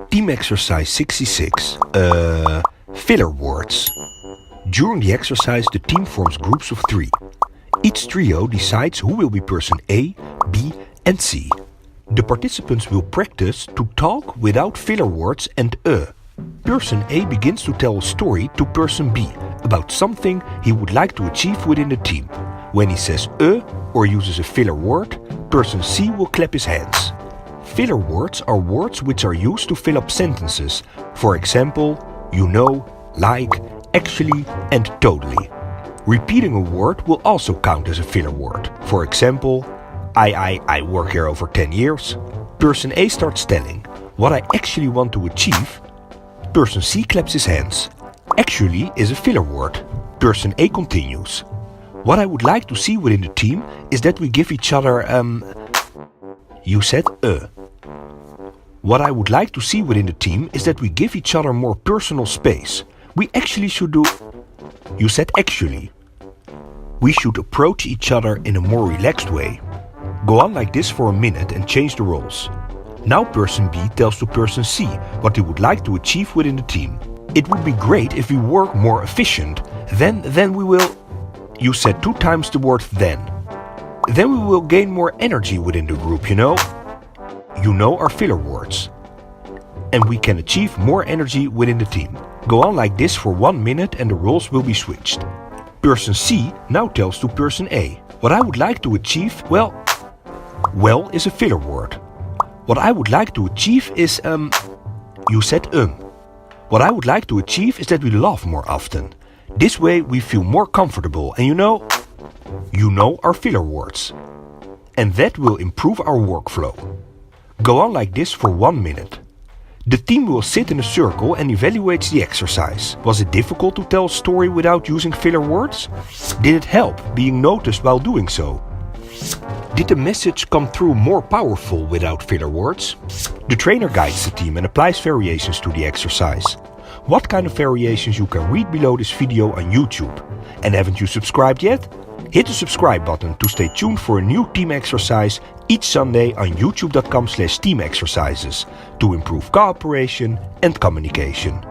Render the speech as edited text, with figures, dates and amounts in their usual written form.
Team exercise 66. Filler words. During the exercise, the team forms groups of 3. Each trio decides who will be person A, B, and C. The participants will practice to talk without filler words and Person A begins to tell a story to person B about something he would like to achieve within the team. When he says or uses a filler word, person C will clap his hands. Filler words are words which are used to fill up sentences. For example, you know, like, actually, and totally. Repeating a word will also count as a filler word. For example, I work here over 10 years. Person A starts telling what I actually want to achieve. Person C claps his hands. Actually is a filler word. Person A continues. What I would like to see within the team is that we give each other You said What I would like to see within the team is that we give each other more personal space. We actually should do You said actually. We should approach each other in a more relaxed way. Go on like this for a minute and change the roles. Now person B tells to person C what he would like to achieve within the team. It would be great if we work more efficient. Then we will... You said 2 times the word then. Then we will gain more energy within the group, you know? You know are filler words. And we can achieve more energy within the team. Go on like this for 1 minute and the roles will be switched. Person C now tells to person A. What I would like to achieve, well is a filler word. What I would like to achieve is, You said What I would like to achieve is that we laugh more often. This way we feel more comfortable and you know are filler words. And that will improve our workflow. Go on like this for 1 minute. The team will sit in a circle and evaluates the exercise. Was it difficult to tell a story without using filler words? Did it help being noticed while doing so? Did the message come through more powerful without filler words? The trainer guides the team and applies variations to the exercise. What kind of variations you can read below this video on YouTube. And haven't you subscribed yet? Hit the subscribe button to stay tuned for a new team exercise each Sunday on youtube.com/teamexercises to improve cooperation and communication.